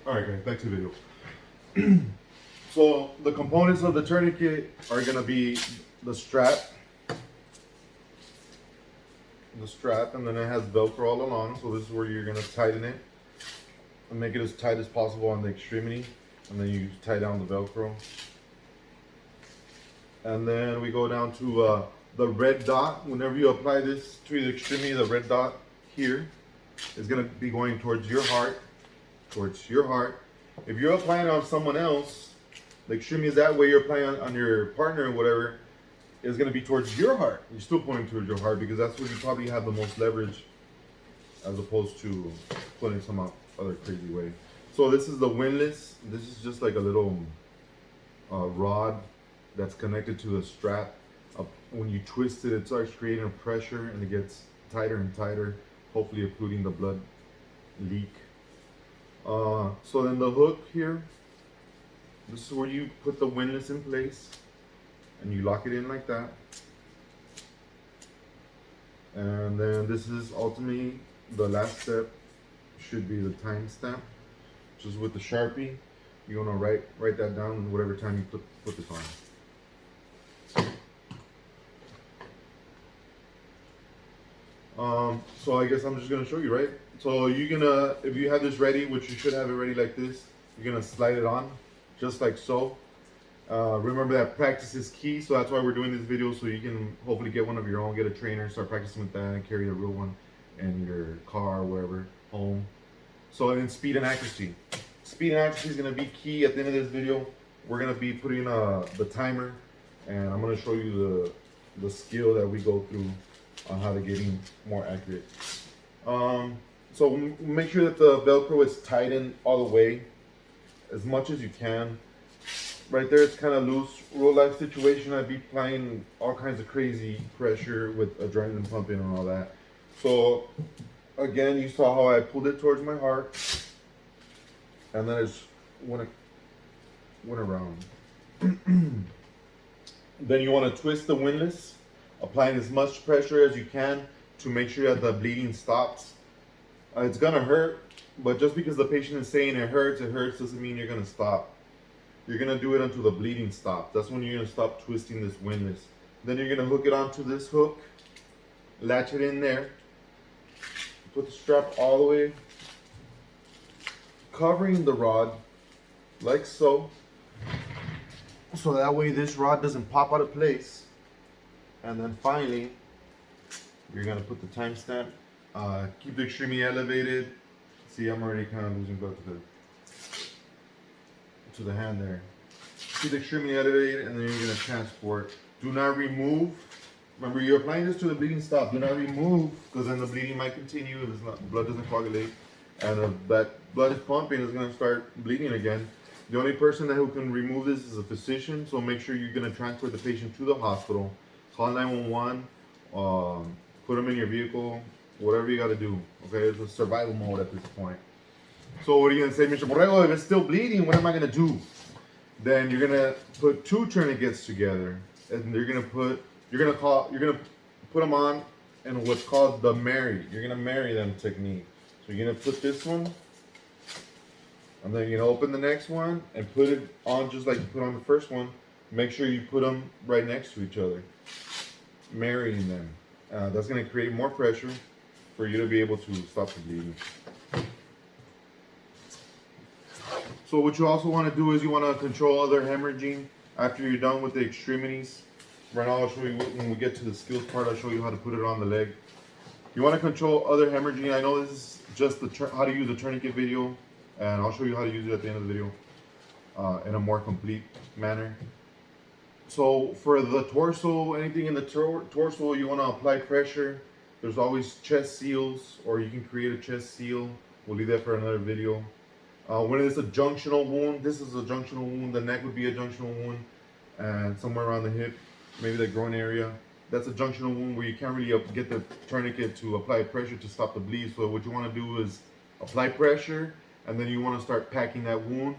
Alright guys, back to the video. So the components of the tourniquet are gonna be the strap, and then it has Velcro all along. So this is where you're gonna tighten it and make it as tight as possible on the extremity, and then you tie down the Velcro. And then we go down to the red dot. Whenever you apply this to the extremity, the red dot here is gonna be going towards your heart, If you're applying it on someone else, the extremity is that way. You're applying on your partner or whatever, is going to be towards your heart. You're still pointing towards your heart because that's where you probably have the most leverage, as opposed to putting some other crazy way. So this is the windlass. This is just like a little rod that's connected to the strap. When you twist it, it starts creating a pressure and it gets tighter and tighter, hopefully occluding the blood leak. So then the hook here, this is where you put the windlass in place and you lock it in like that. And then this is ultimately the last step, should be the timestamp, which is with the Sharpie. You want to write that down whatever time you put this on. So I guess I'm just gonna show you, right? So you're gonna, if you have this ready, which you should have it ready like this, you're gonna slide it on, just like so. Remember that practice is key, so that's why we're doing this video, so you can hopefully get one of your own, get a trainer, start practicing with that, and carry a real one in your car, or wherever, home. So then speed and accuracy. Speed and accuracy is gonna be key. At the end of this video, we're gonna be putting the timer, and I'm gonna show you the skill that we go through on how to getting more accurate. So make sure that the Velcro is tightened all the way, as much as you can. Right there, it's kind of loose. Real life situation, I'd be applying all kinds of crazy pressure with adrenaline pumping and all that. So again, you saw how I pulled it towards my heart, and then I just went around. Then you want to twist the windlass, applying as much pressure as you can to make sure that the bleeding stops. It's gonna hurt, but just because the patient is saying it hurts doesn't mean you're gonna stop. You're gonna do it until the bleeding stops. That's when you're gonna stop twisting this windlass. Then you're gonna hook it onto this hook, latch it in there, put the strap all the way, covering the rod, like so. So that way this rod doesn't pop out of place. And then finally, you're gonna put the timestamp. Keep the extremity elevated. See, I'm already kind of losing blood to the hand there. Keep the extremity elevated, and then you're gonna transport. Do not remove. Remember, you're applying this to the bleeding stop. Do not remove, because then the bleeding might continue if blood doesn't coagulate, and if that blood is pumping, it's gonna start bleeding again. The only person who can remove this is a physician. So make sure you're gonna transport the patient to the hospital. Call 911. Put them in your vehicle. Whatever you gotta do. Okay, it's a survival mode at this point. So what are you gonna say, Mr. Borrego? If it's still bleeding, what am I gonna do? Then you're gonna put two tourniquets together, and you're gonna put them on in what's called the marry. You're gonna marry them technique. So you're gonna put this one, and then you're gonna open the next one and put it on just like you put on the first one. Make sure you put them right next to each other, marrying them. That's gonna create more pressure for you to be able to stop the bleeding. So what you also want to do is you want to control other hemorrhaging after you're done with the extremities. Right now I'll show you, when we get to the skills part, I'll show you how to put it on the leg. You want to control other hemorrhaging. I know this is just how to use a tourniquet video, and I'll show you how to use it at the end of the video in a more complete manner. So for the torso, anything in the torso, you want to apply pressure. There's always chest seals, or you can create a chest seal. We'll leave that for another video. When it's a junctional wound, this is a junctional wound. The neck would be a junctional wound, and somewhere around the hip, maybe the groin area. That's a junctional wound where you can't really get the tourniquet to apply pressure to stop the bleed. So what you want to do is apply pressure, and then you want to start packing that wound.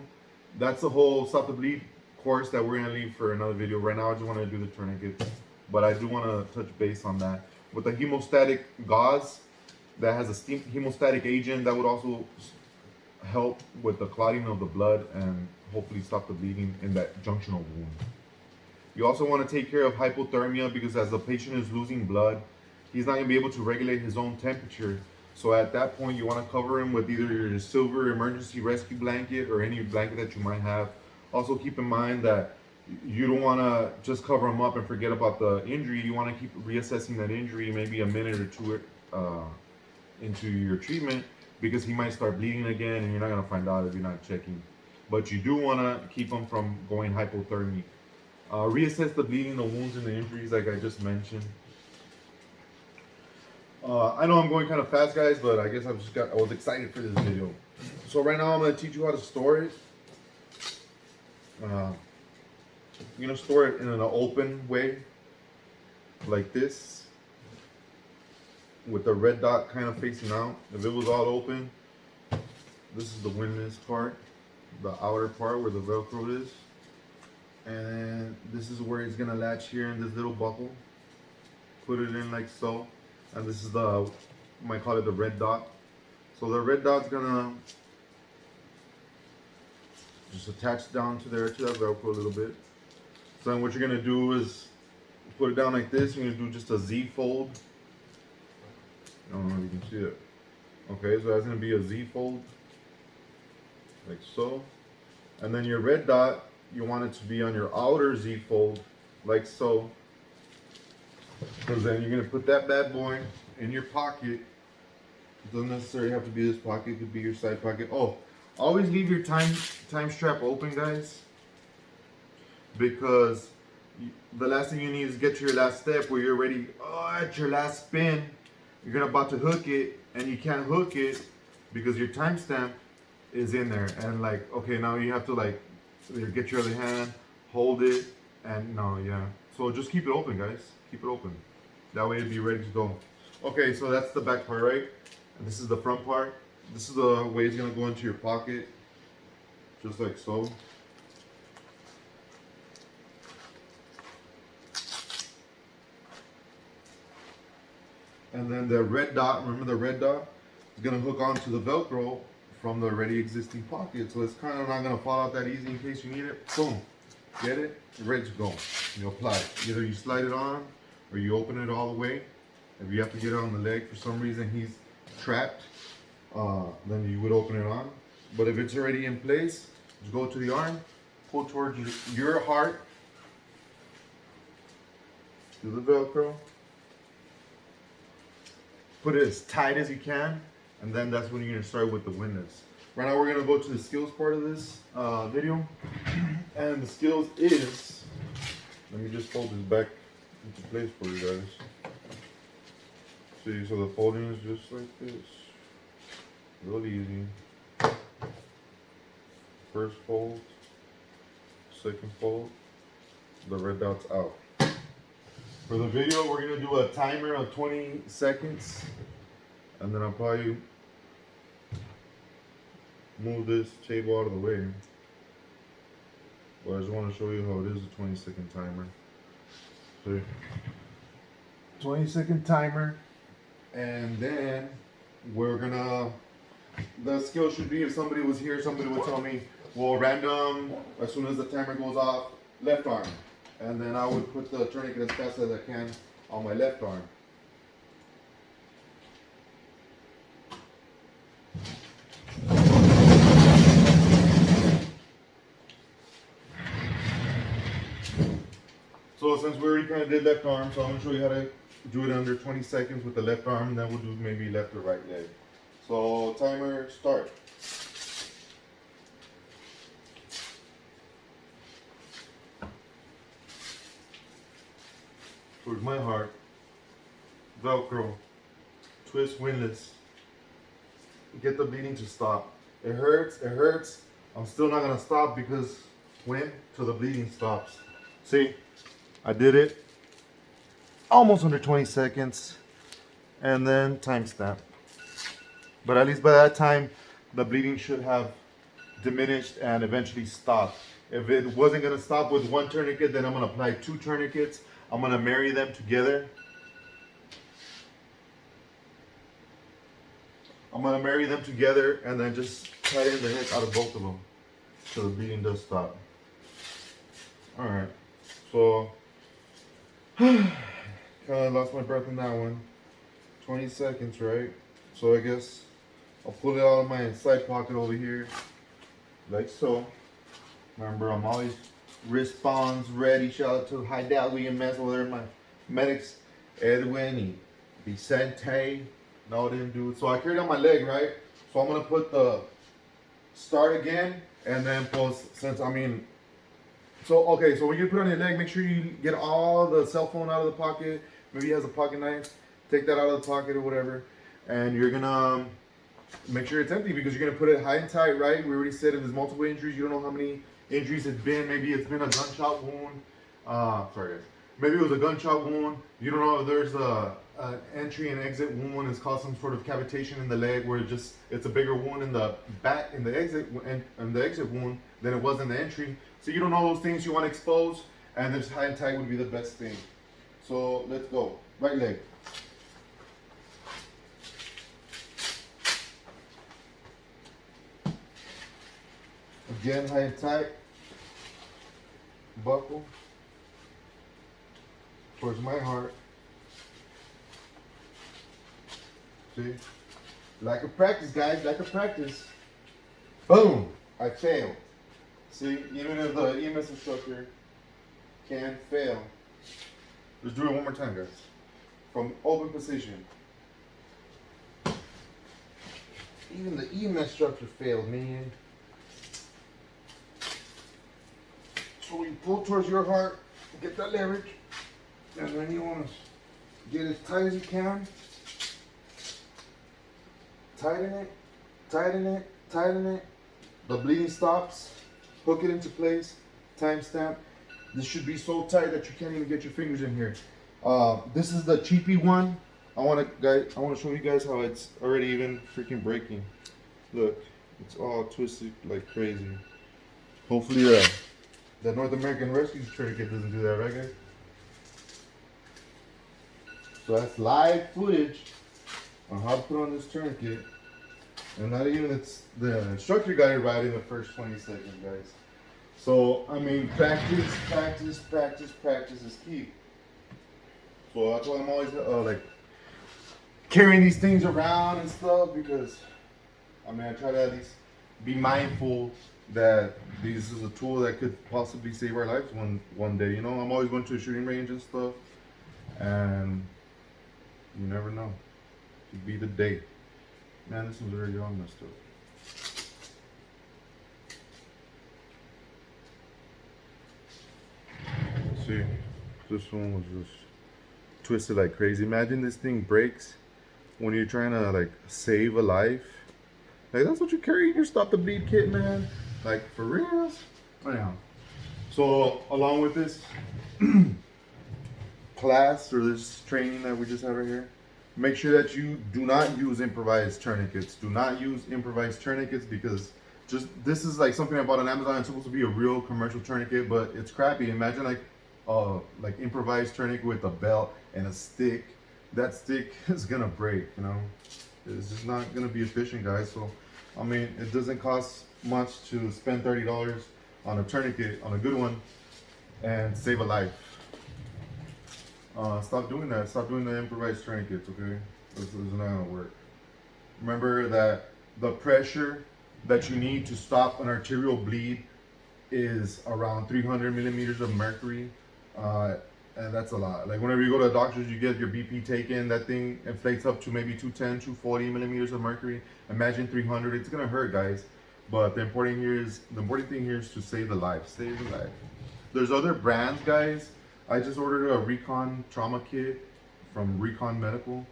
That's the whole stop the bleed course that we're gonna leave for another video. Right now, I just want to do the tourniquet, but I do want to touch base on that. With the hemostatic gauze that has a hemostatic agent that would also help with the clotting of the blood and hopefully stop the bleeding in that junctional wound. You also want to take care of hypothermia because as the patient is losing blood, he's not going to be able to regulate his own temperature. So at that point, you want to cover him with either your silver emergency rescue blanket or any blanket that you might have. Also keep in mind that you don't want to just cover him up and forget about the injury. You want to keep reassessing that injury maybe a minute or two into your treatment, because he might start bleeding again and you're not going to find out if you're not checking. But you do want to keep him from going hypothermic. Reassess the bleeding, the wounds, and the injuries like I just mentioned. I know I'm going kind of fast, guys, but I guess I was excited for this video. So right now I'm going to teach you how to store it. You're going to store it in an open way, like this, with the red dot kind of facing out. If it was all open, this is the windlass part, the outer part where the Velcro is. And this is where it's going to latch here in this little buckle. Put it in like so. And this is the, you might call it the red dot. So the red dot's gonna just attach down to there to that Velcro a little bit. So then what you're gonna do is put it down like this. You're gonna do just a Z fold. I don't know if you can see it. Okay, so that's gonna be a Z fold, like so. And then your red dot, you want it to be on your outer Z fold, like so. Because then you're going to put that bad boy in your pocket. It doesn't necessarily have to be this pocket, it could be your side pocket. Oh, always leave your time strap open, guys. Because the last thing you need is get to your last step where you're ready, at your last spin. You're about to hook it and you can't hook it because your timestamp is in there. And like, okay, now you have to like get your other hand, hold it, and no, yeah. So just keep it open, guys. Keep it open. That way it'll be ready to go. Okay, so that's the back part, right? And this is the front part. This is the way it's gonna go into your pocket. Just like so. And then the red dot, remember the red dot? Is gonna hook onto the Velcro from the already existing pocket. So it's kind of not gonna fall out that easy in case you need it. Boom, get it, you're ready to go. You apply it. Either you slide it on or you open it all the way. If you have to get it on the leg for some reason he's trapped, then you would open it on. But if it's already in place, just go to the arm, pull towards your heart, do the Velcro, put it as tight as you can, and then that's when you're gonna start with the windlass. Right now we're gonna go to the skills part of this video, and the skills is, let me just fold this back into place for you guys. See, so the folding is just like this. Real easy. First fold, second fold, the red dot's out. For the video, we're gonna do a timer of 20 seconds, and then I'll probably move this table out of the way. But I just want to show you how it is a 20-second timer. See? 20-second timer, and then we're gonna, the skill should be, if somebody was here, somebody would tell me, well, random, as soon as the timer goes off, left arm. And then I would put the tourniquet as fast as I can on my left arm. So since we already kind of did left arm, so I'm going to show you how to do it under 20 seconds with the left arm, and then we'll do maybe left or right leg. So timer, start. Towards my heart, Velcro, twist windlass, get the bleeding to stop. It hurts. I'm still not gonna stop because when? Till the bleeding stops. See, I did it almost under 20 seconds, and then timestamp. But at least by that time, the bleeding should have diminished and eventually stopped. If it wasn't gonna stop with one tourniquet, then I'm gonna apply 2 tourniquets. I'm gonna marry them together. I'm gonna marry them together and then just tighten the heck out of both of them so the bleeding does stop. All right, so kind of lost my breath in that one. 20 seconds, right? So I guess I'll pull it out of my side pocket over here, like so. Remember, I'm always response ready. Shout out to High Dal EMS over there, my medics, Edwin and Vicente, and all them dudes. So I carried on my leg, right? So I'm gonna put the start again, and then post, since I mean, so okay, so when you put on your leg, make sure you get all the cell phone out of the pocket. Maybe he has a pocket knife, take that out of the pocket or whatever, and you're gonna make sure it's empty because you're gonna put it high and tight, right? We already said if there's multiple injuries, you don't know how many injuries it's been. Maybe it's been a gunshot wound. Sorry guys. Maybe it was a gunshot wound. You don't know if there's a entry and exit wound. It's caused some sort of cavitation in the leg where it's a bigger wound in the back in the exit and the exit wound than it was in the entry. So you don't know those things you want to expose, and this high and tight would be the best thing. So let's go. Right leg. Again, high and tight. Buckle towards my heart. See? Lack of practice, guys. Lack of practice. Boom! I failed. See? Even if the EMS instructor can fail. Let's do it one more time, guys. From open position. Even the EMS instructor failed, man. So you pull towards your heart, get that leverage, and then you want to get as tight as you can. Tighten it, tighten it, tighten it. The bleeding stops. Hook it into place. Timestamp. This should be so tight that you can't even get your fingers in here. This is the cheapy one. I want to show you guys how it's already even freaking breaking. Look, it's all twisted like crazy. Hopefully, the North American Rescue Tourniquet doesn't do that, right, guys? So that's live footage on how to put on this tourniquet. And not even the instructor got it right in the first 20 seconds, guys. So, I mean, practice, practice, practice, practice is key. So that's why I'm always like carrying these things around and stuff, because I mean, I try to at least be mindful that this is a tool that could possibly save our lives one day. You know, I'm always going to a shooting range and stuff, and you never know. It could be the day. Man, this one's already all messed up. See, this one was just twisted like crazy. Imagine this thing breaks when you're trying to like save a life. Like, that's what you carry in your stop the bleed kit, man. Like, for real. Anyhow, so along with this class or this training that we just have right here, make sure that you do not use improvised tourniquets. Do not use improvised tourniquets, because this is like something I bought on Amazon. It's supposed to be a real commercial tourniquet, but it's crappy. Imagine like improvised tourniquet with a belt and a stick. That stick is gonna break, you know. It's just not gonna be efficient, guys. So, I mean, it doesn't cost much to spend $30 on a tourniquet, on a good one, and save a life. Stop doing that. Stop doing the improvised tourniquets, okay? This is not gonna work. Remember that the pressure that you need to stop an arterial bleed is around 300 millimeters of mercury. And that's a lot. Like, whenever you go to a doctor's, you get your BP taken, that thing inflates up to maybe 210, 240 millimeters of mercury. Imagine 300. It's gonna hurt, guys. But the important thing here is to save the life. Save the life. There's other brands, guys. I just ordered a Recon trauma kit from Recon Medical.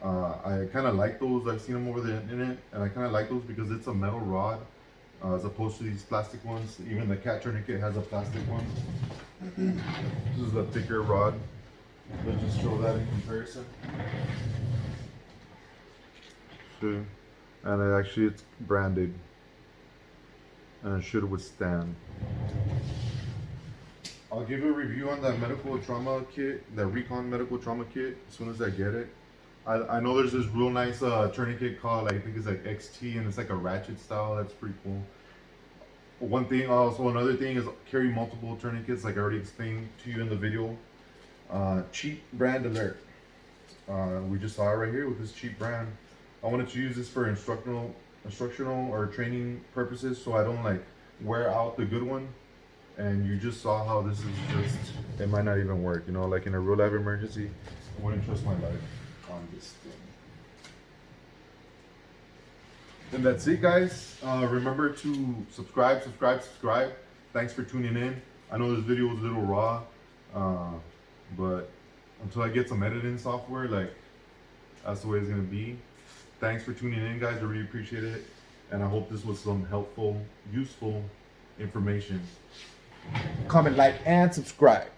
I kind of like those. I've seen them over the internet, and I kind of like those because it's a metal rod as opposed to these plastic ones. Even the cat tourniquet has a plastic one. This is a thicker rod. Let's just show that in comparison. See, and it's branded, and it should withstand. I'll give you a review on that medical trauma kit, that Recon medical trauma kit, as soon as I get it. I know there's this real nice tourniquet called, I think it's like XT, and it's like a ratchet style. That's pretty cool. One thing, also another thing is carry multiple tourniquets, like I already explained to you in the video. Cheap brand alert. We just saw it right here with this cheap brand. I wanted to use this for instructional or training purposes, so I don't like wear out the good one. And you just saw how this is just, it might not even work, you know, like in a real life emergency, I wouldn't trust my life on this thing. And that's it, guys. Remember to subscribe. Thanks for tuning in. I know this video was a little raw, but until I get some editing software, like, that's the way it's gonna be. Thanks for tuning in, guys. I really appreciate it. And I hope this was some helpful, useful information. Comment, like, and subscribe.